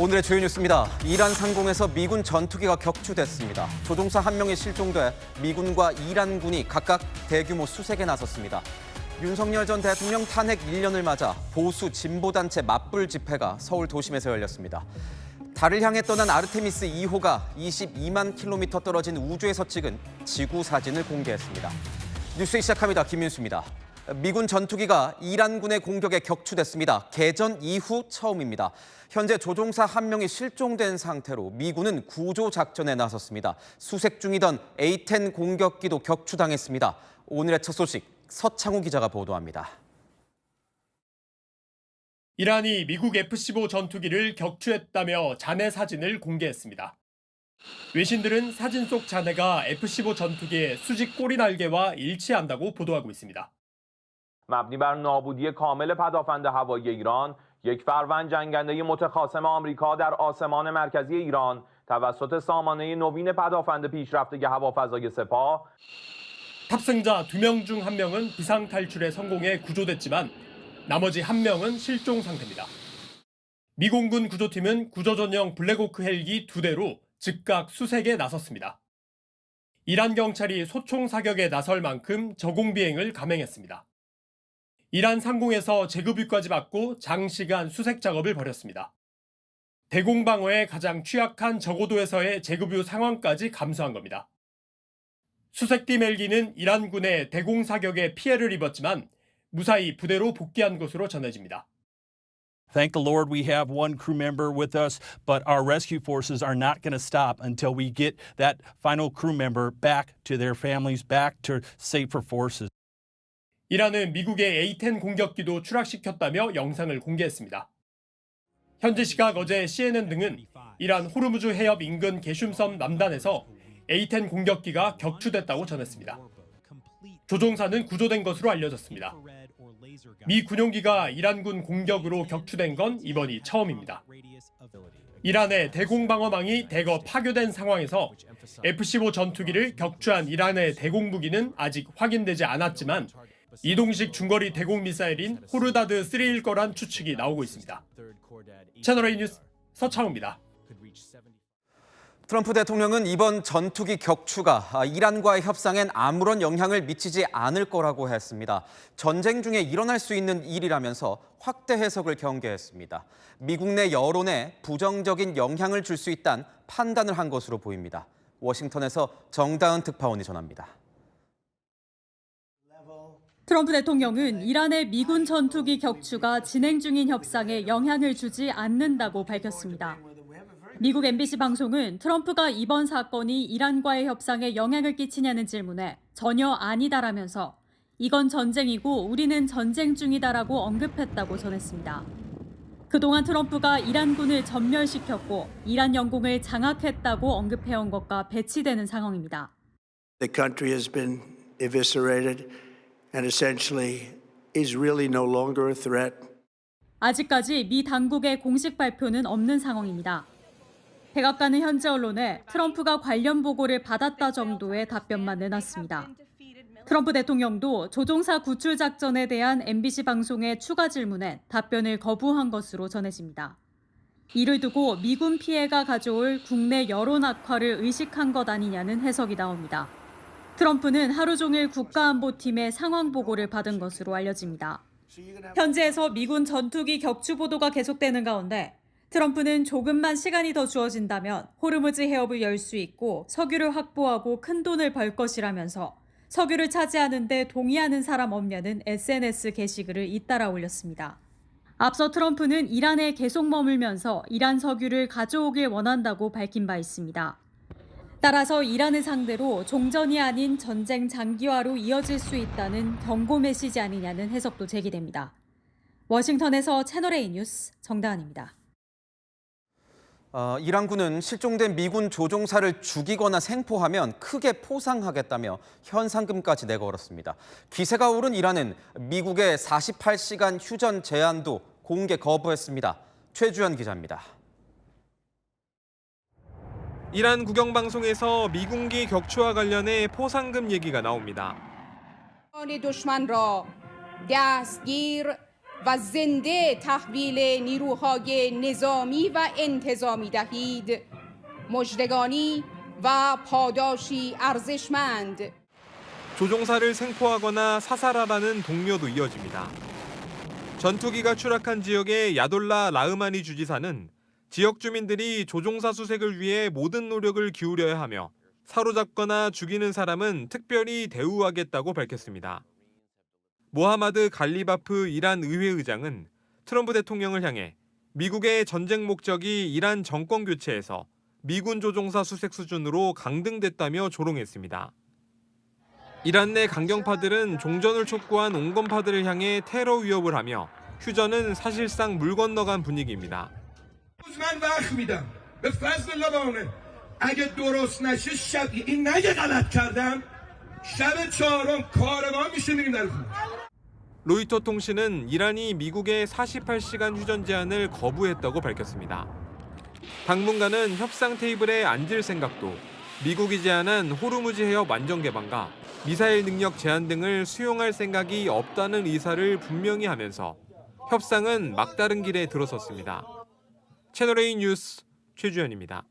오늘의 주요 뉴스입니다. 이란 상공에서 미군 전투기가 격추됐습니다. 조종사 한 명이 실종돼 미군과 이란군이 각각 대규모 수색에 나섰습니다. 윤석열 전 대통령 탄핵 1년을 맞아 보수 진보단체 맞불 집회가 서울 도심에서 열렸습니다. 달을 향해 떠난 아르테미스 2호가 22만 킬로미터 떨어진 우주에서 찍은 지구 사진을 공개했습니다. 뉴스 시작합니다. 김민수입니다. 미군 전투기가 이란군의 공격에 격추됐습니다. 개전 이후 처음입니다. 현재 조종사 한 명이 실종된 상태로 미군은 구조 작전에 나섰습니다. 수색 중이던 A-10 공격기도 격추당했습니다. 오늘의 첫 소식 서창우 기자가 보도합니다. 이란이 미국 F-15 전투기를 격추했다며 잔해 사진을 공개했습니다. 외신들은 사진 속 잔해가 F-15 전투기의 수직 꼬리 날개와 일치한다고 보도하고 있습니다. مبنی بر نابودی کامل پدافند هوایی ایران یک فروند جنگنده متخاصم آمریکا در آسمان مرکزی ایران توسط سامانه نوین پدافند پیشرفته هوافضای سپاه 탑승자 2명 중 1명은 비상 탈출에 성공해 구조됐지만 나머지 1명은 실종 상태입니다. 미공군 구조팀은 구조 전용 블랙호크 헬기 2대로 즉각 수색에 나섰습니다. 이란 경찰이 소총 사격에 나설 만큼 저공 비행을 감행했습니다. 이란 상공에서 제급유까지 받고 장시간 수색 작업을 벌였습니다. 대공방어에 가장 취약한 저고도에서의 제급유 상황까지 감수한 겁니다. 수색팀 헬기는 이란군의 대공 사격에 피해를 입었지만 무사히 부대로 복귀한 것으로 전해집니다. Thank the Lord we have one crew member with us, but our rescue forces are not going to stop until we get that final crew member back to their families, back to safer forces. 이란은 미국의 A-10 공격기도 추락시켰다며 영상을 공개했습니다. 현지 시각 어제 CNN 등은 이란 호르무즈 해협 인근 게슘섬 남단에서 A-10 공격기가 격추됐다고 전했습니다. 조종사는 구조된 것으로 알려졌습니다. 미 군용기가 이란군 공격으로 격추된 건 이번이 처음입니다. 이란의 대공방어망이 대거 파괴된 상황에서 F-15 전투기를 격추한 이란의 대공무기는 아직 확인되지 않았지만 이동식 중거리 대공 미사일인 호르다드 3일 거란 추측이 나오고 있습니다. 채널A 뉴스 서창우입니다. 트럼프 대통령은 이번 전투기 격추가 이란과의 협상엔 아무런 영향을 미치지 않을 거라고 했습니다. 전쟁 중에 일어날 수 있는 일이라면서 확대 해석을 경계했습니다. 미국 내 여론에 부정적인 영향을 줄 수 있다는 판단을 한 것으로 보입니다. 워싱턴에서 정다은 특파원이 전합니다. 트럼프 대통령은 이란의 미군 전투기 격추가 진행 중인 협상에 영향을 주지 않는다고 밝혔습니다. 미국 MBC 방송은 트럼프가 이번 사건이 이란과의 협상에 영향을 끼치냐는 질문에 전혀 아니다라면서 이건 전쟁이고 우리는 전쟁 중이다라고 언급했다고 전했습니다. 그동안 트럼프가 이란군을 전멸시켰고 이란 영공을 장악했다고 언급해온 것과 배치되는 상황입니다. The country has been eviscerated and essentially is really no longer a threat. 아직까지 미 당국의 공식 발표는 없는 상황입니다. 백악관은 현지 언론에 트럼프가 관련 보고를 받았다 정도의 답변만 내놨습니다. 트럼프 대통령도 조종사 구출 작전에 대한 MBC 방송의 추가 질문에 답변을 거부한 것으로 전해집니다. 이를 두고 미군 피해가 가져올 국내 여론 악화를 의식한 것 아니냐는 해석이 나옵니다. 트럼프는 하루 종일 국가안보팀의 상황 보고를 받은 것으로 알려집니다. 현지에서 미군 전투기 격추 보도가 계속되는 가운데 트럼프는 조금만 시간이 더 주어진다면 호르무즈 해협을 열 수 있고 석유를 확보하고 큰 돈을 벌 것이라면서 석유를 차지하는 데 동의하는 사람 없냐는 SNS 게시글을 잇따라 올렸습니다. 앞서 트럼프는 이란에 계속 머물면서 이란 석유를 가져오길 원한다고 밝힌 바 있습니다. 따라서 이란을 상대로 종전이 아닌 전쟁 장기화로 이어질 수 있다는 경고 메시지 아니냐는 해석도 제기됩니다. 워싱턴에서 채널A 뉴스 정다은입니다. 이란군은 실종된 미군 조종사를 죽이거나 생포하면 크게 포상하겠다며 현상금까지 내걸었습니다. 기세가 오른 이란은 미국의 48시간 휴전 제안도 공개 거부했습니다. 최주현 기자입니다. 이란 국영방송에서 미군기 격추와 관련해 포상금 얘기가 나옵니다. و زنده تحویل نیروهای نظامی و انتظامی دهید. مژدگانی و پاداشی ارزشمند. 조종사를 생포하거나 사살하라는 동료도 이어집니다. 전투기가 추락한 지역의 야돌라 라흐마니 주지사는 지역 주민들이 조종사 수색을 위해 모든 노력을 기울여야 하며 사로잡거나 죽이는 사람은 특별히 대우하겠다고 밝혔습니다. 모하마드 갈리바프 이란 의회 의장은 트럼프 대통령을 향해 미국의 전쟁 목적이 이란 정권 교체에서 미군 조종사 수색 수준으로 강등됐다며 조롱했습니다. 이란 내 강경파들은 종전을 촉구한 온건파들을 향해 테러 위협을 하며 휴전은 사실상 물 건너간 분위기입니다. من وقت میدم به فضل لبانه اگه درست نشه شب این نگه غلط کردم شب چهارم کاروان میشینیم در خونه. 로이터 통신은 이란이 미국의 48시간 휴전 제안을 거부했다고 밝혔습니다. 당분간은 협상 테이블에 앉을 생각도 미국이 제안한 호르무즈 해협 완전 개방과 미사일 능력 제한 등을 수용할 생각이 없다는 의사를 분명히 하면서 협상은 막다른 길에 들어섰습니다. 채널A 뉴스 최주현입니다.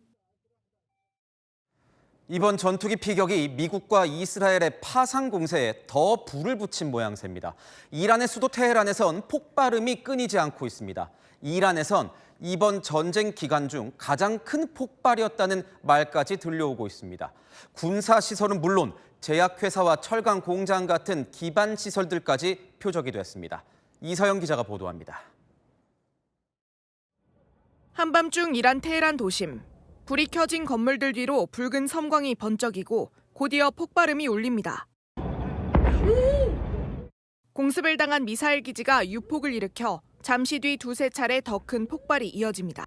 이번 전투기 피격이 미국과 이스라엘의 파상 공세에 더 불을 붙인 모양새입니다. 이란의 수도 테헤란에선 폭발음이 끊이지 않고 있습니다. 이란에선 이번 전쟁 기간 중 가장 큰 폭발이었다는 말까지 들려오고 있습니다. 군사시설은 물론 제약회사와 철강 공장 같은 기반 시설들까지 표적이 됐습니다. 이서영 기자가 보도합니다. 한밤중 이란 테헤란 도심. 불이 켜진 건물들 뒤로 붉은 섬광이 번쩍이고 곧이어 폭발음이 울립니다. 공습을 당한 미사일 기지가 유폭을 일으켜 잠시 뒤 두세 차례 더 큰 폭발이 이어집니다.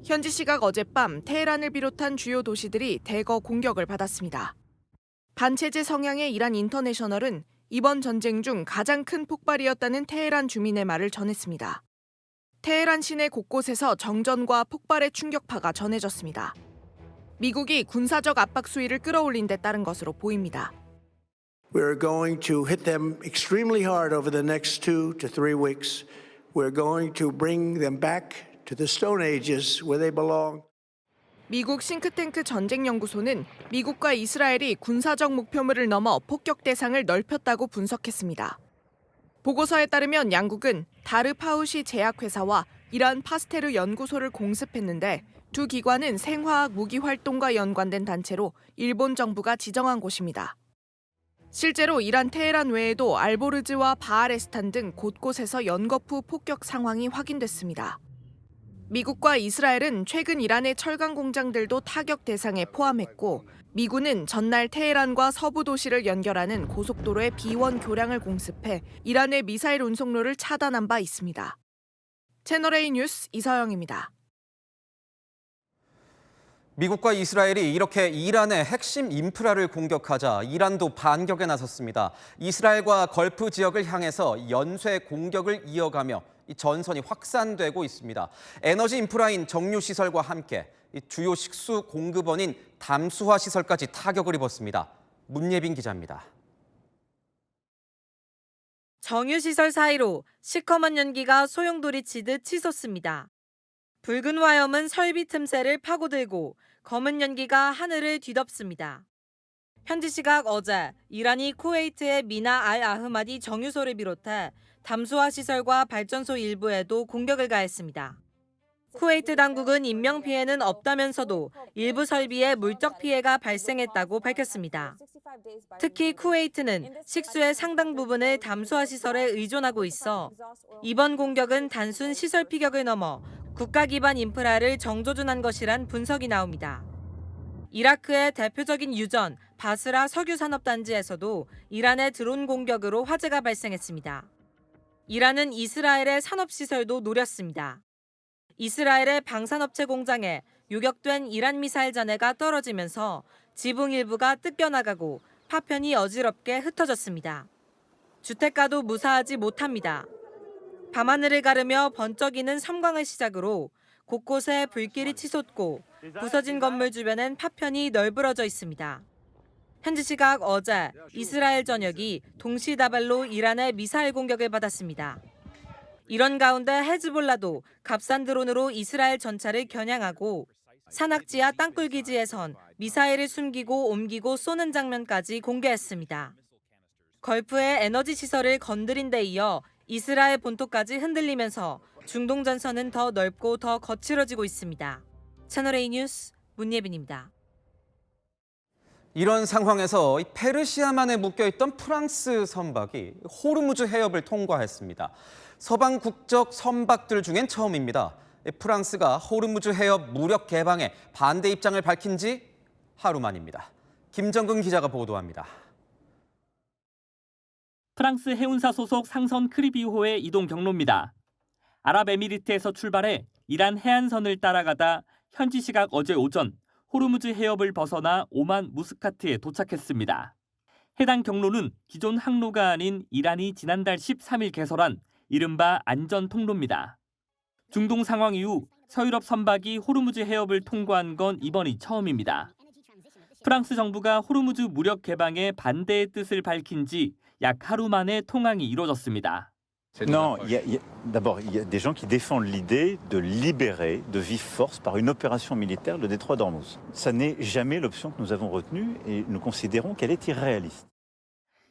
현지 시각 어젯밤 테헤란을 비롯한 주요 도시들이 대거 공격을 받았습니다. 반체제 성향의 이란 인터내셔널은 이번 전쟁 중 가장 큰 폭발이었다는 테헤란 주민의 말을 전했습니다. 테헤란 시내 곳곳에서 정전과 폭발의 충격파가 전해졌습니다. 미국이 군사적 압박 수위를 끌어올린 데 따른 것으로 보입니다. We're going to hit them extremely hard over the next 2 to 3 weeks. We're going to bring them back to the Stone Ages where they belong. 미국 싱크탱크 전쟁연구소는 미국과 이스라엘이 군사적 목표물을 넘어 폭격 대상을 넓혔다고 분석했습니다. 보고서에 따르면 양국은 다르파우시 제약회사와 이란 파스테르 연구소를 공습했는데 두 기관은 생화학 무기 활동과 연관된 단체로 일본 정부가 지정한 곳입니다. 실제로 이란 테헤란 외에도 알보르즈와 바알에스탄 등 곳곳에서 연거푸 폭격 상황이 확인됐습니다. 미국과 이스라엘은 최근 이란의 철강 공장들도 타격 대상에 포함했고 미군은 전날 테헤란과 서부 도시를 연결하는 고속도로의 비원 교량을 공습해 이란의 미사일 운송로를 차단한 바 있습니다. 채널A 뉴스 이서영입니다. 미국과 이스라엘이 이렇게 이란의 핵심 인프라를 공격하자 이란도 반격에 나섰습니다. 이스라엘과 걸프 지역을 향해서 연쇄 공격을 이어가며 전선이 확산되고 있습니다. 에너지 인프라인 정유시설과 함께 주요 식수 공급원인 담수화 시설까지 타격을 입었습니다. 문예빈 기자입니다. 정유시설 사이로 시커먼 연기가 소용돌이 치듯 치솟습니다. 붉은 화염은 설비 틈새를 파고들고 검은 연기가 하늘을 뒤덮습니다. 현지 시각 어제 이란이 쿠웨이트의 미나 알 아흐마디 정유소를 비롯해 담수화 시설과 발전소 일부에도 공격을 가했습니다. 쿠웨이트 당국은 인명피해는 없다면서도 일부 설비에 물적 피해가 발생했다고 밝혔습니다. 특히 쿠웨이트는 식수의 상당 부분을 담수화 시설에 의존하고 있어 이번 공격은 단순 시설 피격을 넘어 국가 기반 인프라를 정조준한 것이란 분석이 나옵니다. 이라크의 대표적인 유전 바스라 석유산업단지에서도 이란의 드론 공격으로 화재가 발생했습니다. 이란은 이스라엘의 산업시설도 노렸습니다. 이스라엘의 방산업체 공장에 요격된 이란 미사일 잔해가 떨어지면서 지붕 일부가 뜯겨나가고 파편이 어지럽게 흩어졌습니다. 주택가도 무사하지 못합니다. 밤하늘을 가르며 번쩍이는 섬광을 시작으로 곳곳에 불길이 치솟고 부서진 건물 주변엔 파편이 널브러져 있습니다. 현지 시각 어제 이스라엘 전역이 동시다발로 이란의 미사일 공격을 받았습니다. 이런 가운데 헤즈볼라도 값싼 드론으로 이스라엘 전차를 겨냥하고 산악지와 땅굴기지에선 미사일을 숨기고 옮기고 쏘는 장면까지 공개했습니다. 걸프의 에너지 시설을 건드린 데 이어 이스라엘 본토까지 흔들리면서 중동 전선은 더 넓고 더 거칠어지고 있습니다. 채널A 뉴스 문예빈입니다. 이런 상황에서 페르시아만에 묶여있던 프랑스 선박이 호르무즈 해협을 통과했습니다. 서방 국적 선박들 중엔 처음입니다. 프랑스가 호르무즈 해협 무력 개방에 반대 입장을 밝힌 지 하루 만입니다. 김정근 기자가 보도합니다. 프랑스 해운사 소속 상선 크리비호의 이동 경로입니다. 아랍에미리트에서 출발해 이란 해안선을 따라가다 현지 시각 어제 오전 호르무즈 해협을 벗어나 오만 무스카트에 도착했습니다. 해당 경로는 기존 항로가 아닌 이란이 지난달 13일 개설한 이른바 안전통로입니다. 중동 상황 이후 서유럽 선박이 호르무즈 해협을 통과한 건 이번이 처음입니다. 프랑스 정부가 호르무즈 무력 개방에 반대의 뜻을 밝힌 지 약 하루 만에 통항이 이뤄졌습니다. Non, d'abord, il y a des gens qui défendent l'idée de libérer de vive force par une opération militaire le détroit d'Ormuz. Ça n'est jamais l'option que nous avons retenue et nous considérons qu'elle est irréaliste.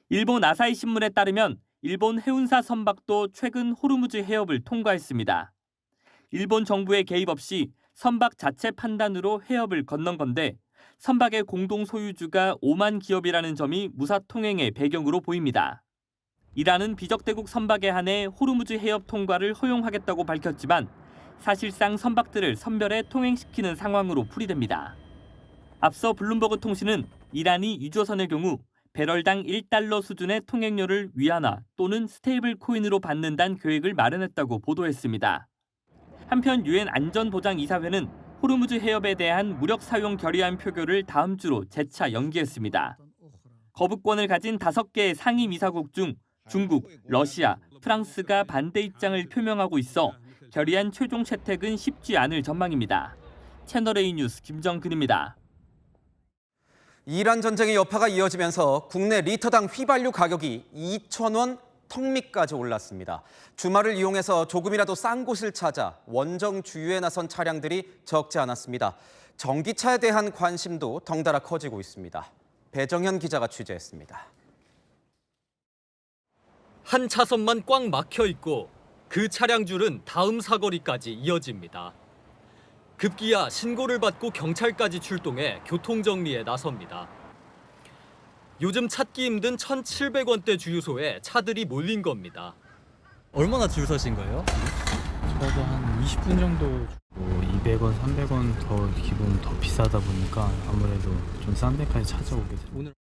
일본 아사히 신문에 따르면 일본 해운사 선박도 최근 호르무즈 해협을 통과했습니다. 일본 정부의 개입 없이 선박 자체 판단으로 해협을 건넌 건데 선박의 공동 소유주가 오만 기업이라는 점이 무사 통행의 배경으로 보입니다. 이란은 비적대국 선박에 한해 호르무즈 해협 통과를 허용하겠다고 밝혔지만 사실상 선박들을 선별해 통행시키는 상황으로 풀이됩니다. 앞서 블룸버그 통신은 이란이 유조선의 경우 배럴당 1달러 수준의 통행료를 위안화 또는 스테이블 코인으로 받는다는 계획을 마련했다고 보도했습니다. 한편 유엔 안전보장이사회는 호르무즈 해협에 대한 무력 사용 결의안 표결을 다음 주로 재차 연기했습니다. 거부권을 가진 5개의 상임 이사국 중 중국, 러시아, 프랑스가 반대 입장을 표명하고 있어 결의안 최종 채택은 쉽지 않을 전망입니다. 채널A 뉴스 김정근입니다. 이란 전쟁의 여파가 이어지면서 국내 리터당 휘발유 가격이 2,000원 턱밑까지 올랐습니다. 주말을 이용해서 조금이라도 싼 곳을 찾아 원정 주유에 나선 차량들이 적지 않았습니다. 전기차에 대한 관심도 덩달아 커지고 있습니다. 배정현 기자가 취재했습니다. 한 차선만 꽉 막혀 있고 그 차량 줄은 다음 사거리까지 이어집니다. 급기야 신고를 받고 경찰까지 출동해 교통정리에 나섭니다. 요즘 찾기 힘든 1,700원대 주유소에 차들이 몰린 겁니다. 얼마나 줄 서신 거예요? 저도 한 20분 정도 200원, 300원 더 기본 더 비싸다 보니까 아무래도 좀 싼 데까지 찾아오게 돼요. 오늘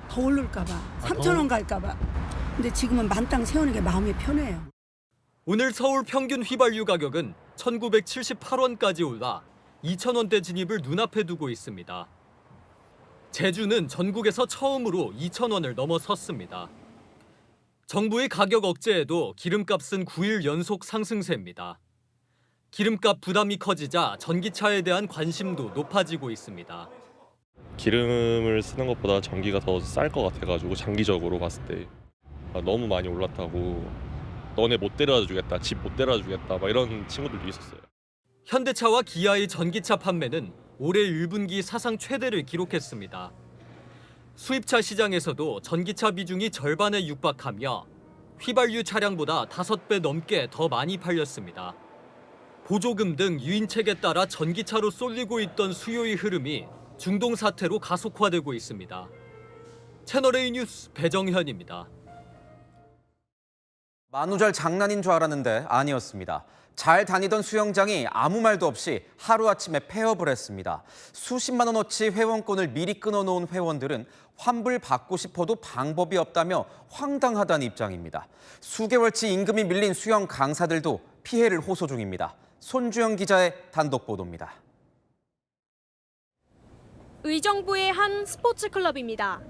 더 오를까 봐, 3,000원 갈까 봐. 근데 지금은 만땅 세우는 게 마음이 편해요. 오늘 서울 평균 휘발유 가격은 1,978원까지 올라 2,000원대 진입을 눈앞에 두고 있습니다. 제주는 전국에서 처음으로 2,000원을 넘어섰습니다. 정부의 가격 억제에도 기름값은 9일 연속 상승세입니다. 기름값 부담이 커지자 전기차에 대한 관심도 높아지고 있습니다. 기름을 쓰는 것보다 전기가 더 쌀 것 같아가지고 장기적으로 봤을 때 너무 많이 올랐다고 너네 못 데려다 주겠다, 집 못 데려다 주겠다 막 이런 친구들도 있었어요. 현대차와 기아의 전기차 판매는 올해 1분기 사상 최대를 기록했습니다. 수입차 시장에서도 전기차 비중이 절반에 육박하며 휘발유 차량보다 5배 넘게 더 많이 팔렸습니다. 보조금 등 유인책에 따라 전기차로 쏠리고 있던 수요의 흐름이 중동 사태로 가속화되고 있습니다. 채널A 뉴스 배정현입니다. 만우절 장난인 줄 알았는데 아니었습니다. 잘 다니던 수영장이 아무 말도 없이 하루아침에 폐업을 했습니다. 수십만 원어치 회원권을 미리 끊어놓은 회원들은 환불받고 싶어도 방법이 없다며 황당하다는 입장입니다. 수개월치 임금이 밀린 수영 강사들도 피해를 호소 중입니다. 손주영 기자의 단독 보도입니다. 의정부의 한 스포츠 클럽입니다.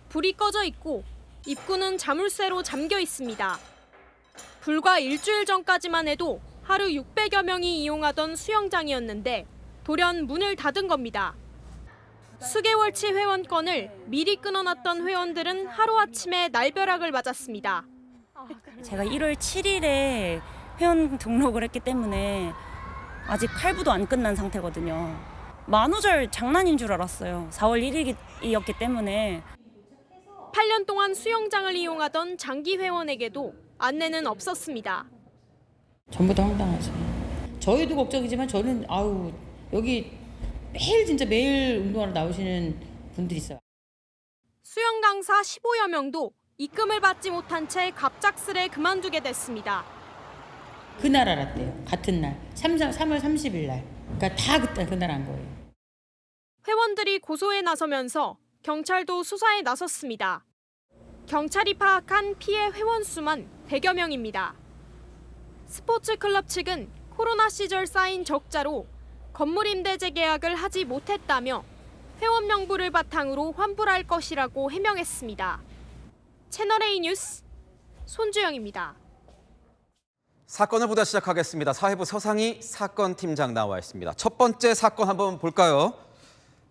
불이 꺼져 있고 입구는 자물쇠로 잠겨 있습니다. 불과 일주일 전까지만 해도 하루 600여 명이 이용하던 수영장이었는데 돌연 문을 닫은 겁니다. 수개월치 회원권을 미리 끊어놨던 회원들은 하루아침에 날벼락을 맞았습니다. 제가 1월 7일에 회원 등록을 했기 때문에 아직 할부도 안 끝난 상태거든요. 만우절 장난인 줄 알았어요. 4월 1일이었기 때문에. 8년 동안 수영장을 이용하던 장기 회원에게도 안내는 없었습니다. 전부 다 황당하지. 저희도 걱정이지만 저는 여기 매일 운동하러 나오시는 분들이 있어요. 수영 강사 15여 명도 입금을 받지 못한 채 갑작스레 그만두게 됐습니다. 그날 알았대요. 같은 날. 3월 30일 날. 그러니까 다 그날 한 거예요. 회원들이 고소에 나서면서 경찰도 수사에 나섰습니다. 경찰이 파악한 피해 회원 수만 100여 명입니다. 스포츠 클럽 측은 코로나 시절 쌓인 적자로 건물 임대 재계약을 하지 못했다며 회원 명부를 바탕으로 환불할 것이라고 해명했습니다. 채널A 뉴스 손주영입니다. 사건을 보다 시작하겠습니다. 사회부 서상희 사건팀장 나와 있습니다. 첫 번째 사건 한번 볼까요?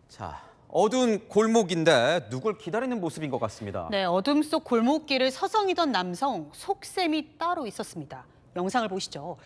자, 어두운 골목인데 누굴 기다리는 모습인 것 같습니다. 네, 어둠 속 골목길을 서성이던 남성 속셈이 따로 있었습니다. 영상을 보시죠.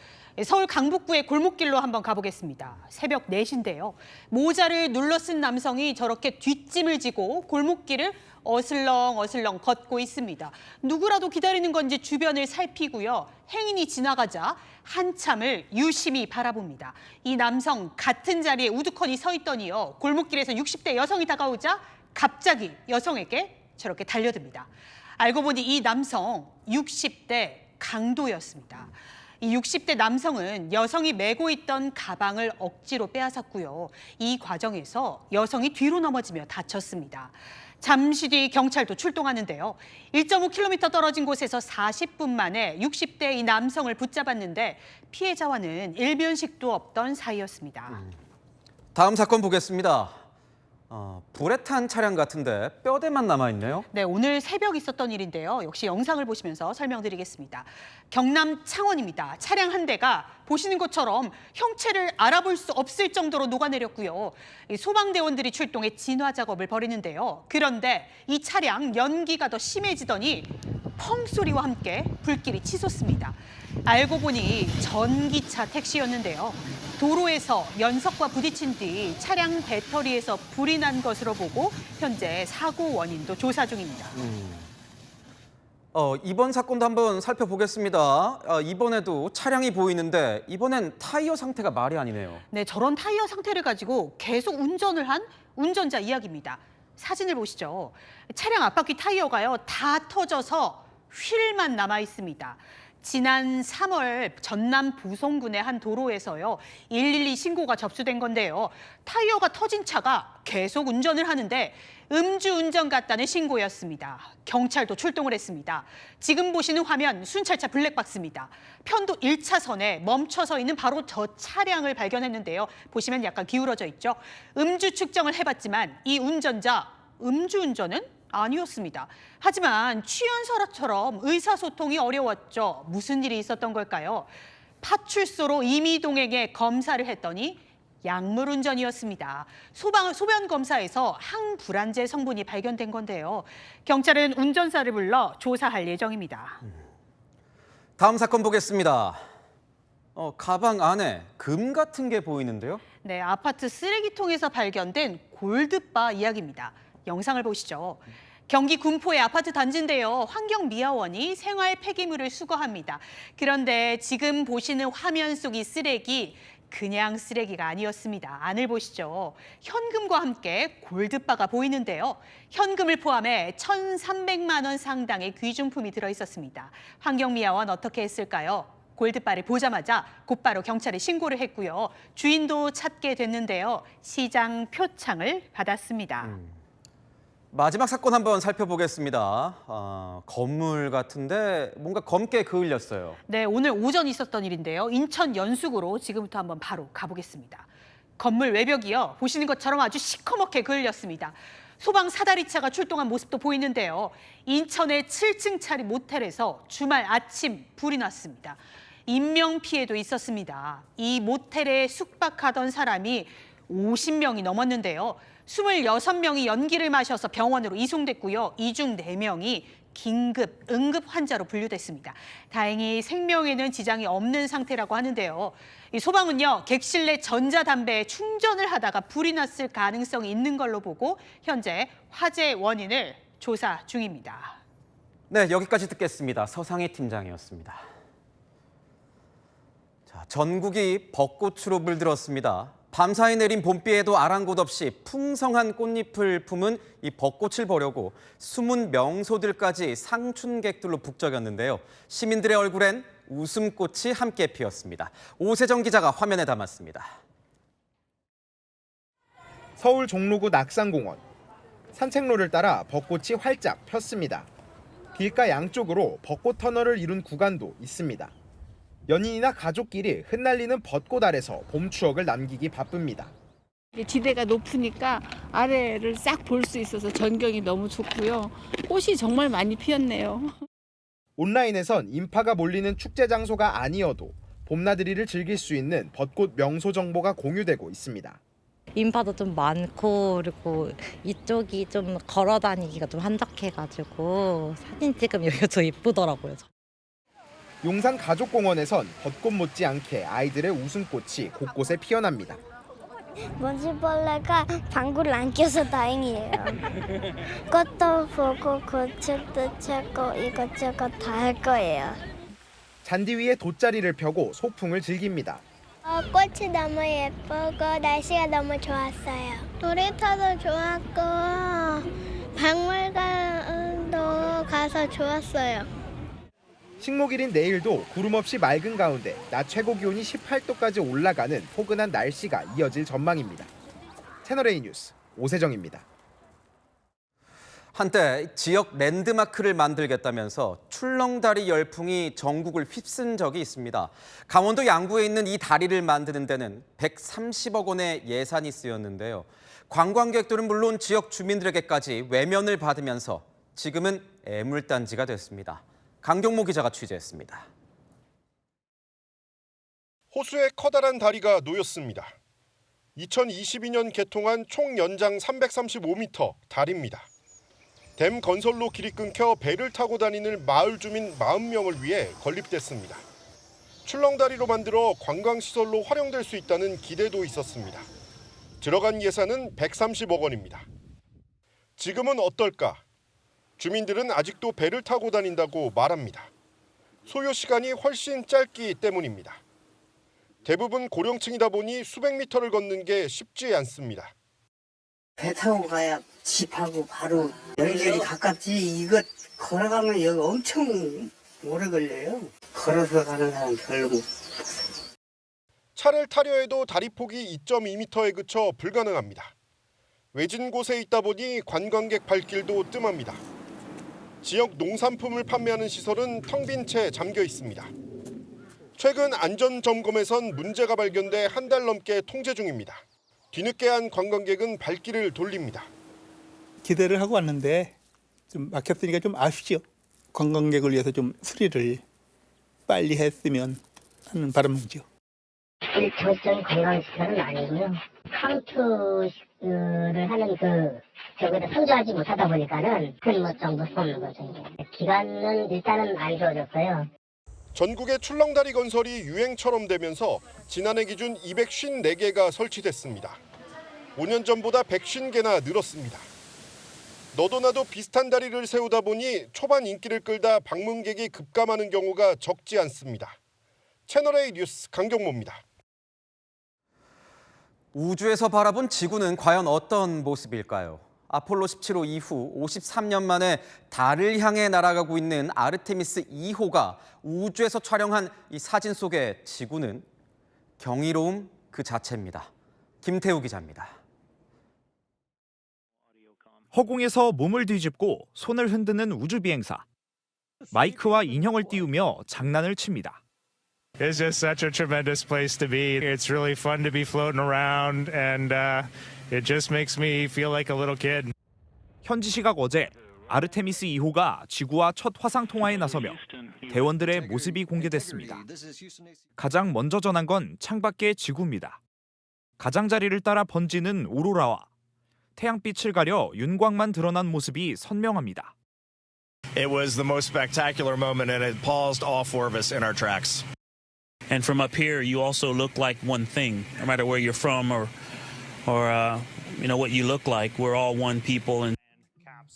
서울 강북구의 골목길로 한번 가보겠습니다. 새벽 4시인데요. 모자를 눌러 쓴 남성이 저렇게 뒷짐을 지고 골목길을 어슬렁어슬렁 걷고 있습니다. 누구라도 기다리는 건지 주변을 살피고요. 행인이 지나가자 한참을 유심히 바라봅니다. 이 남성 같은 자리에 우두커니 서 있더니요. 골목길에서 60대 여성이 다가오자 갑자기 여성에게 저렇게 달려듭니다. 알고 보니 이 남성 60대 강도였습니다. 이 60대 남성은 여성이 메고 있던 가방을 억지로 빼앗았고요. 이 과정에서 여성이 뒤로 넘어지며 다쳤습니다. 잠시 뒤 경찰도 출동하는데요. 1.5km 떨어진 곳에서 40분 만에 60대 이 남성을 붙잡았는데 피해자와는 일면식도 없던 사이였습니다. 다음 사건 보겠습니다. 불에 탄 차량 같은데 뼈대만 남아있네요. 네, 오늘 새벽 있었던 일인데요. 역시 영상을 보시면서 설명드리겠습니다. 경남 창원입니다. 차량 한 대가 보시는 것처럼 형체를 알아볼 수 없을 정도로 녹아내렸고요. 소방대원들이 출동해 진화 작업을 벌이는데요. 그런데 이 차량 연기가 더 심해지더니 펑 소리와 함께 불길이 치솟습니다. 알고 보니 전기차 택시였는데요. 도로에서 연석과 부딪힌 뒤 차량 배터리에서 불이 난 것으로 보고 현재 사고 원인도 조사 중입니다. 이번 사건도 한번 살펴보겠습니다. 이번에도 차량이 보이는데 이번엔 타이어 상태가 말이 아니네요. 네, 저런 타이어 상태를 가지고 계속 운전을 한 운전자 이야기입니다. 사진을 보시죠. 차량 앞바퀴 타이어가요 다 터져서 휠만 남아 있습니다. 지난 3월 전남 부송군의 한 도로에서요 112 신고가 접수된 건데요. 타이어가 터진 차가 계속 운전을 하는데 음주운전 같다는 신고였습니다. 경찰도 출동을 했습니다. 지금 보시는 화면 순찰차 블랙박스입니다. 편도 1차선에 멈춰서 있는 바로 저 차량을 발견했는데요. 보시면 약간 기울어져 있죠. 음주 측정을 해봤지만 이 운전자 음주운전은 아니었습니다. 하지만 취연설화처럼 의사소통이 어려웠죠. 무슨 일이 있었던 걸까요? 파출소로 임의동행에 검사를 했더니 약물운전이었습니다. 소변 검사에서 항불안제 성분이 발견된 건데요. 경찰은 운전사를 불러 조사할 예정입니다. 다음 사건 보겠습니다. 가방 안에 금 같은 게 보이는데요. 네, 아파트 쓰레기통에서 발견된 골드바 이야기입니다. 영상을 보시죠. 경기 군포의 아파트 단지인데요. 환경미화원이 생활 폐기물을 수거합니다. 그런데 지금 보시는 화면 속 이 쓰레기 그냥 쓰레기가 아니었습니다. 안을 보시죠. 현금과 함께 골드바가 보이는데요. 현금을 포함해 1,300만 원 상당의 귀중품이 들어있었습니다. 환경미화원 어떻게 했을까요? 골드바를 보자마자 곧바로 경찰에 신고를 했고요. 주인도 찾게 됐는데요. 시장 표창을 받았습니다. 마지막 사건 한번 살펴보겠습니다. 건물 같은데 뭔가 검게 그을렸어요. 네, 오늘 오전 있었던 일인데요. 인천 연수구로 지금부터 한번 바로 가보겠습니다. 건물 외벽이요. 보시는 것처럼 아주 시커멓게 그을렸습니다. 소방 사다리차가 출동한 모습도 보이는데요. 인천의 7층짜리 모텔에서 주말 아침 불이 났습니다. 인명피해도 있었습니다. 이 모텔에 숙박하던 사람이 50명이 넘었는데요. 26명이 연기를 마셔서 병원으로 이송됐고요. 이 중 4명이 긴급, 응급 환자로 분류됐습니다. 다행히 생명에는 지장이 없는 상태라고 하는데요. 이 소방은요, 객실 내 전자담배에 충전을 하다가 불이 났을 가능성이 있는 걸로 보고 현재 화재 원인을 조사 중입니다. 네, 여기까지 듣겠습니다. 서상희 팀장이었습니다. 자, 전국이 벚꽃으로 물들었습니다. 밤사이 내린 봄비에도 아랑곳 없이 풍성한 꽃잎을 품은 이 벚꽃을 보려고 숨은 명소들까지 상춘객들로 북적였는데요. 시민들의 얼굴엔 웃음꽃이 함께 피었습니다. 오세정 기자가 화면에 담았습니다. 서울 종로구 낙산공원. 산책로를 따라 벚꽃이 활짝 폈습니다. 길가 양쪽으로 벚꽃 터널을 이룬 구간도 있습니다. 연인이나 가족끼리 흩날리는 벚꽃 아래서 봄 추억을 남기기 바쁩니다. 지대가 높으니까 아래를 싹 볼 수 있어서 전경이 너무 좋고요. 꽃이 정말 많이 피었네요. 온라인에선 인파가 몰리는 축제 장소가 아니어도 봄나들이를 즐길 수 있는 벚꽃 명소 정보가 공유되고 있습니다. 인파도 좀 많고 그리고 이쪽이 좀 걸어 다니기가 좀 한적해가지고 사진 찍으면 여기가 더 예쁘더라고요. 용산 가족공원에선 벚꽃 못지않게 아이들의 웃음꽃이 곳곳에 피어납니다. 먼지벌레가 방구를 안 껴서 다행이에요. 꽃도 보고 건축도 찾고 이것저것 다 할 거예요. 잔디 위에 돗자리를 펴고 소풍을 즐깁니다. 꽃이 너무 예쁘고 날씨가 너무 좋았어요. 놀이터도 좋았고 박물관도 가서 좋았어요. 식목일인 내일도 구름 없이 맑은 가운데 낮 최고 기온이 18도까지 올라가는 포근한 날씨가 이어질 전망입니다. 채널A 뉴스 오세정입니다. 한때 지역 랜드마크를 만들겠다면서 출렁다리 열풍이 전국을 휩쓴 적이 있습니다. 강원도 양구에 있는 이 다리를 만드는 데는 130억 원의 예산이 쓰였는데요. 관광객들은 물론 지역 주민들에게까지 외면을 받으면서 지금은 애물단지가 됐습니다. 강경모 기자가 취재했습니다. 호수에 커다란 다리가 놓였습니다. 2022년 개통한 총 연장 335m 다리입니다. 댐 건설로 길이 끊겨 배를 타고 다니는 마을 주민 40명을 위해 건립됐습니다. 출렁다리로 만들어 관광시설로 활용될 수 있다는 기대도 있었습니다. 들어간 예산은 130억 원입니다. 지금은 어떨까? 주민들은 아직도 배를 타고 다닌다고 말합니다. 소요 시간이 훨씬 짧기 때문입니다. 대부분 고령층이다 보니 수백 미터를 걷는 게 쉽지 않습니다. 배 타고 가야 집하고 바로 연결이 가깝지. 이거 걸어가면 여기 엄청 오래 걸려요. 걸어서 가는 사람 별로 못 봤어요. 차를 타려 해도 다리 폭이 2.2m에 그쳐 불가능합니다. 외진 곳에 있다 보니 관광객 발길도 뜸합니다. 지역 농산품을 판매하는 시설은 텅 빈 채 잠겨 있습니다. 최근 안전 점검에선 문제가 발견돼 한 달 넘게 통제 중입니다. 뒤늦게 한 관광객은 발길을 돌립니다. 기대를 하고 왔는데 좀 막혔으니까 좀 아쉽죠. 관광객을 위해서 좀 수리를 빨리 했으면 하는 바람이죠. 절전 관광시설은 아니고요. 카운트를 하는 저기다 선도하지 못하다 보니까는 큰 뭐 정도 없는 거죠. 기간은 일단은 안 좋아졌어요. 전국의 출렁다리 건설이 유행처럼 되면서 지난해 기준 254개가 설치됐습니다. 5년 전보다 150개나 늘었습니다. 너도 나도 비슷한 다리를 세우다 보니 초반 인기를 끌다 방문객이 급감하는 경우가 적지 않습니다. 채널A 뉴스 강경모입니다. 우주에서 바라본 지구는 과연 어떤 모습일까요? 아폴로 17호 이후 53년 만에 달을 향해 날아가고 있는 아르테미스 2호가 우주에서 촬영한 이 사진 속의 지구는 경이로움 그 자체입니다. 김태우 기자입니다. 허공에서 몸을 뒤집고 손을 흔드는 우주비행사. 마이크와 인형을 띄우며 장난을 칩니다. It's just such a tremendous place to be. It's really fun to be floating around and it just makes me feel like a little kid. 현지 시각 어제 아르테미스 2호가 지구와 첫 화상 통화에 나서며 대원들의 모습이 공개됐습니다. 가장 먼저 전한 건 창밖의 지구입니다. 가장자리를 따라 번지는 오로라와 태양빛을 가려 윤곽만 드러난 모습이 선명합니다. It was the most spectacular moment, and it paused all four of us in our tracks. And from up here, you also look like one thing, no matter where you're from or you know what you look like. We're all one people. And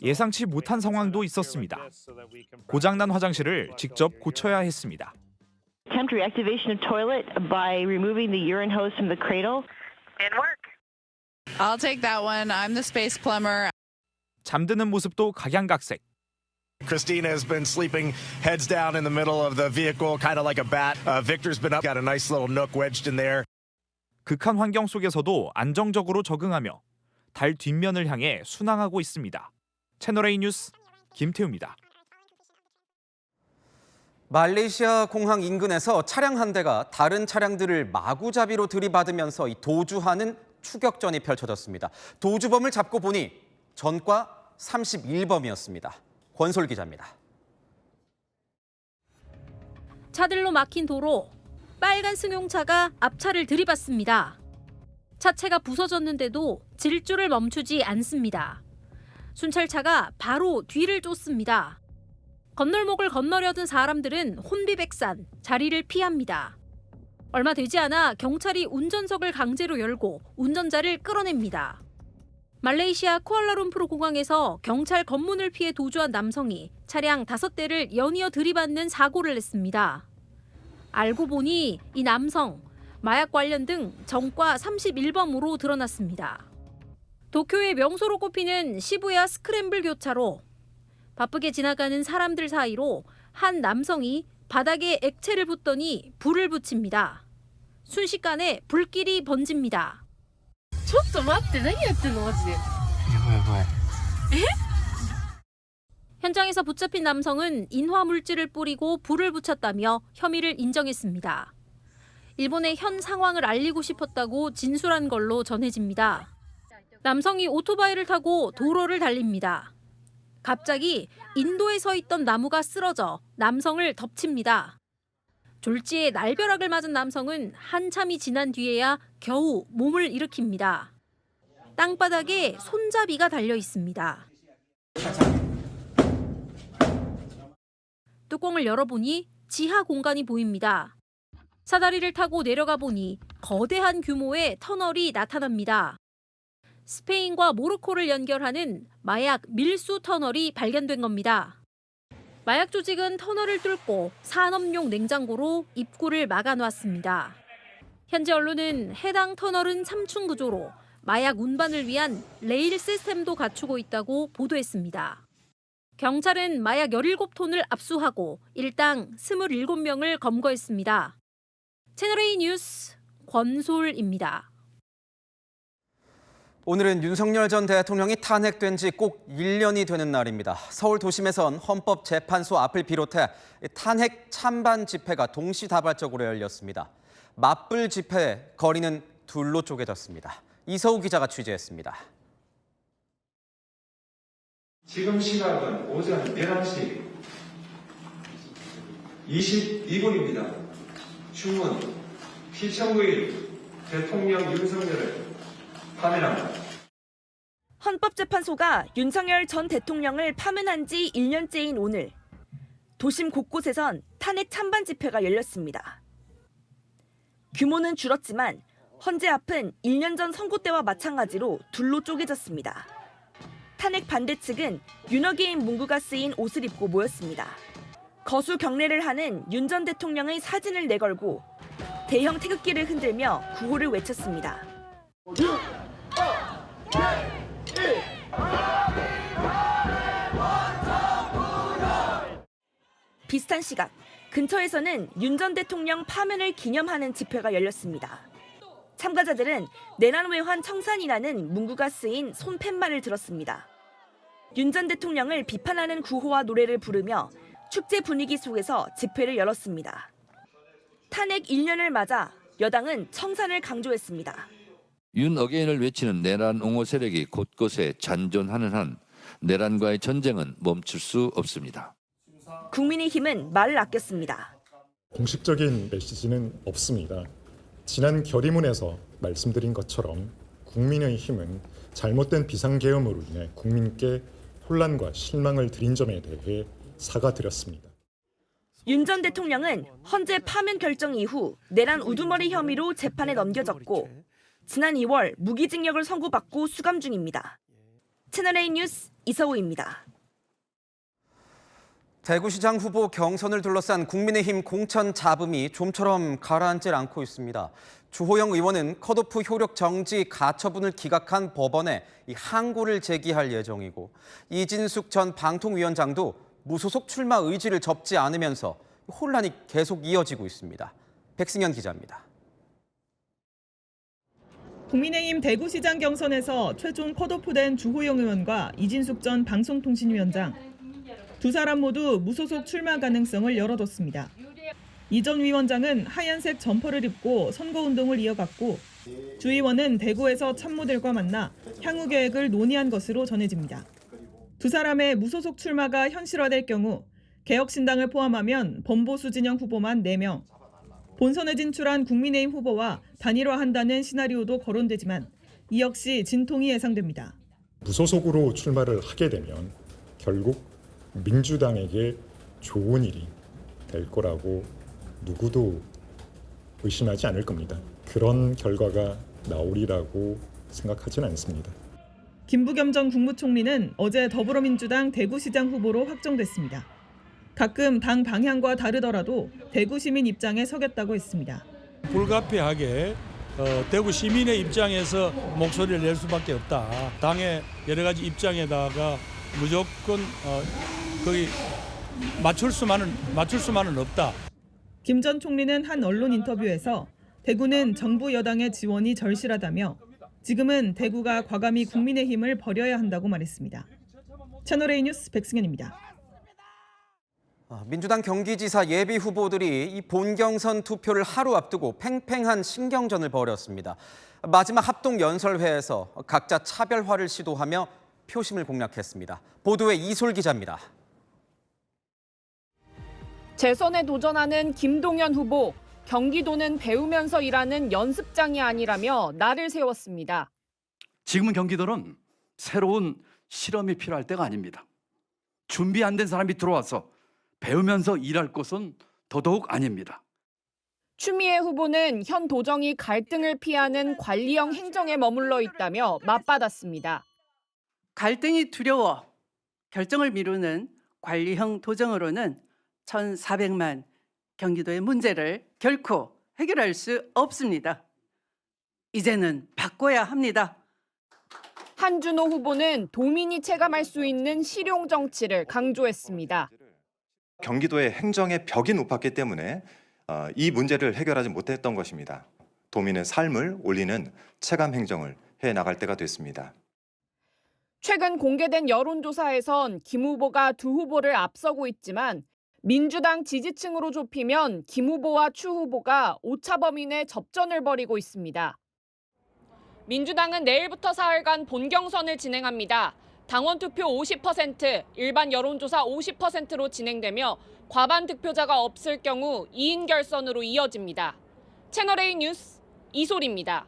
예상치 못한 상황도 있었습니다. 고장난 화장실을 직접 고쳐야 했습니다. Attempt reactivation of toilet by removing the urine hose from the cradle. And work. I'll take that one. I'm the space plumber. 잠드는 모습도 각양각색. Christina has been sleeping heads down in the middle of the vehicle, kind of like a bat. Victor's been up, got a nice little nook wedged in there. 극한 환경 속에서도 안정적으로 적응하며 달 뒷면을 향해 순항하고 있습니다. 채널A 뉴스 김태우입니다. 말레이시아 공항 인근에서 차량 한 대가 다른 차량들을 마구잡이로 들이받으면서 도주하는 추격전이 펼쳐졌습니다. 도주범을 잡고 보니 전과 31범이었습니다. 권솔 기자입니다. 차들로 막힌 도로, 빨간 승용차가 앞차를 들이받습니다. 차체가 부서졌는데도 질주를 멈추지 않습니다. 순찰차가 바로 뒤를 쫓습니다. 건널목을 건너려던 사람들은 혼비백산, 자리를 피합니다. 얼마 되지 않아 경찰이 운전석을 강제로 열고 운전자를 끌어냅니다. 말레이시아 쿠알라룸푸르 공항에서 경찰 검문을 피해 도주한 남성이 차량 5대를 연이어 들이받는 사고를 냈습니다. 알고 보니 이 남성, 마약 관련 등 전과 31범으로 드러났습니다. 도쿄의 명소로 꼽히는 시부야 스크램블 교차로, 바쁘게 지나가는 사람들 사이로 한 남성이 바닥에 액체를 붓더니 불을 붙입니다. 순식간에 불길이 번집니다. ちょっと待って、何やってんのマジで。やばいやばい。 현장에서 붙잡힌 남성은 인화 물질을 뿌리고 불을 붙였다며 혐의를 인정했습니다. 일본에 현 상황을 알리고 싶었다고 진술한 걸로 전해집니다. 남성이 오토바이를 타고 도로를 달립니다. 갑자기 인도에 서 있던 나무가 쓰러져 남성을 덮칩니다. 졸지에 날벼락을 맞은 남성은 한참이 지난 뒤에야 겨우 몸을 일으킵니다. 땅바닥에 손잡이가 달려 있습니다. 뚜껑을 열어보니 지하 공간이 보입니다. 사다리를 타고 내려가 보니 거대한 규모의 터널이 나타납니다. 스페인과 모로코를 연결하는 마약 밀수 터널이 발견된 겁니다. 마약 조직은 터널을 뚫고 산업용 냉장고로 입구를 막아놓았습니다. 현재 언론은 해당 터널은 3층 구조로 마약 운반을 위한 레일 시스템도 갖추고 있다고 보도했습니다. 경찰은 마약 17톤을 압수하고 일당 27명을 검거했습니다. 채널A 뉴스 권솔입니다. 오늘은 윤석열 전 대통령이 탄핵된 지 꼭 1년이 되는 날입니다. 서울 도심에선 헌법재판소 앞을 비롯해 탄핵 찬반 집회가 동시다발적으로 열렸습니다. 맞불 집회 거리는 둘로 쪼개졌습니다. 이서우 기자가 취재했습니다. 지금 시각은 오전 11시 22분입니다. 주문 피청구인 대통령 윤석열을 파면합니다. 헌법재판소가 윤석열 전 대통령을 파면한 지 1년째인 오늘, 도심 곳곳에선 탄핵 찬반 집회가 열렸습니다. 규모는 줄었지만 헌재 앞은 1년 전 선고 때와 마찬가지로 둘로 쪼개졌습니다. 탄핵 반대 측은 윤어게인 문구가 쓰인 옷을 입고 모였습니다. 거수 경례를 하는 윤 전 대통령의 사진을 내걸고 대형 태극기를 흔들며 구호를 외쳤습니다. 비슷한 시각, 근처에서는 윤 전 대통령 파면을 기념하는 집회가 열렸습니다. 참가자들은 내란 외환 청산이라는 문구가 쓰인 손팻말을 들었습니다. 윤 전 대통령을 비판하는 구호와 노래를 부르며 축제 분위기 속에서 집회를 열었습니다. 탄핵 1년을 맞아 여당은 청산을 강조했습니다. 윤 어게인을 외치는 내란 옹호 세력이 곳곳에 잔존하는 한 내란과의 전쟁은 멈출 수 없습니다. 국민의힘은 말을 아꼈습니다. 공식적인 메시지는 없습니다. 지난 결의문에서 말씀드린 것처럼 국민의힘은 잘못된 비상계엄으로 인해 국민께 혼란과 실망을 드린 점에 대해 사과드렸습니다. 윤 전 대통령은 헌재 파면 결정 이후 내란 우두머리 혐의로 재판에 넘겨졌고 지난 2월 무기징역을 선고받고 수감 중입니다. 채널A 뉴스 이서우입니다. 대구시장 후보 경선을 둘러싼 국민의힘 공천 잡음이 좀처럼 가라앉질 않고 있습니다. 주호영 의원은 컷오프 효력 정지 가처분을 기각한 법원에 항고를 제기할 예정이고 이진숙 전 방통위원장도 무소속 출마 의지를 접지 않으면서 혼란이 계속 이어지고 있습니다. 백승현 기자입니다. 국민의힘 대구시장 경선에서 최종 컷오프된 주호영 의원과 이진숙 전 방송통신위원장 두 사람 모두 무소속 출마 가능성을 열어뒀습니다. 이 전 위원장은 하얀색 점퍼를 입고 선거운동을 이어갔고 주 의원은 대구에서 참모들과 만나 향후 계획을 논의한 것으로 전해집니다. 두 사람의 무소속 출마가 현실화될 경우 개혁신당을 포함하면 범보수 진영 후보만 4명, 본선에 진출한 국민의힘 후보와 단일화한다는 시나리오도 거론되지만 이 역시 진통이 예상됩니다. 무소속으로 출마를 하게 되면 결국 민주당에게 좋은 일이 될 거라고 누구도 의심하지 않을 겁니다. 그런 결과가 나오리라고 생각하지는 않습니다. 김부겸 전 국무총리는 어제 더불어민주당 대구시장 후보로 확정됐습니다. 가끔 당 방향과 다르더라도 대구 시민 입장에 서겠다고 했습니다. 불가피하게 대구 시민의 입장에서 목소리를 낼 수밖에 없다. 당의 여러 가지 입장에다가 무조건 거기 맞출 수만은 없다. 김 전 총리는 한 언론 인터뷰에서 대구는 정부 여당의 지원이 절실하다며 지금은 대구가 과감히 국민의힘을 버려야 한다고 말했습니다. 채널A 뉴스 백승현입니다. 민주당 경기지사 예비 후보들이 이 본경선 투표를 하루 앞두고 팽팽한 신경전을 벌였습니다. 마지막 합동 연설회에서 각자 차별화를 시도하며 표심을 공략했습니다. 보도에 이솔 기자입니다. 재선에 도전하는 김동연 후보, 경기도는 배우면서 일하는 연습장이 아니라며 날을 세웠습니다. 지금은 경기도는 새로운 실험이 필요할 때가 아닙니다. 준비 안 된 사람이 들어와서 배우면서 일할 곳은 더더욱 아닙니다. 추미애 후보는 현 도정이 갈등을 피하는 관리형 행정에 머물러 있다며 맞받았습니다. 갈등이 두려워 결정을 미루는 관리형 도정으로는 1,400만 경기도의 문제를 결코 해결할 수 없습니다. 이제는 바꿔야 합니다. 한준호 후보는 도민이 체감할 수 있는 실용 정치를 강조했습니다. 경기도의 행정의 벽이 높았기 때문에 이 문제를 해결하지 못했던 것입니다. 도민의 삶을 올리는 체감 행정을 해나갈 때가 됐습니다. 최근 공개된 여론조사에선 김 후보가 두 후보를 앞서고 있지만 민주당 지지층으로 좁히면 김 후보와 추 후보가 오차 범위 내 접전을 벌이고 있습니다. 민주당은 내일부터 사흘간 본경선을 진행합니다. 당원 투표 50%, 일반 여론조사 50%로 진행되며 과반 득표자가 없을 경우 2인 결선으로 이어집니다. 채널A 뉴스 이솔입니다.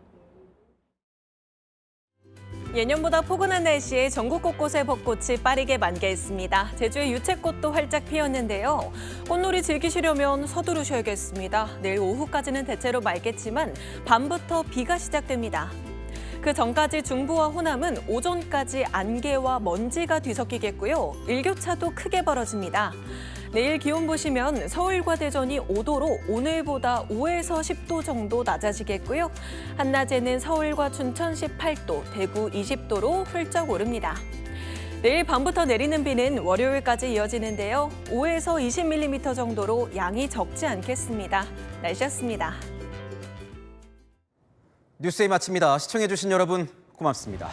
예년보다 포근한 날씨에 전국 곳곳에 벚꽃이 빠르게 만개했습니다. 제주의 유채꽃도 활짝 피었는데요. 꽃놀이 즐기시려면 서두르셔야겠습니다. 내일 오후까지는 대체로 맑겠지만 밤부터 비가 시작됩니다. 그 전까지 중부와 호남은 오전까지 안개와 먼지가 뒤섞이겠고요. 일교차도 크게 벌어집니다. 내일 기온 보시면 서울과 대전이 5도로 오늘보다 5에서 10도 정도 낮아지겠고요. 한낮에는 서울과 춘천 18도, 대구 20도로 훌쩍 오릅니다. 내일 밤부터 내리는 비는 월요일까지 이어지는데요. 5에서 20mm 정도로 양이 적지 않겠습니다. 날씨였습니다. 뉴스에 마칩니다. 시청해주신 여러분 고맙습니다.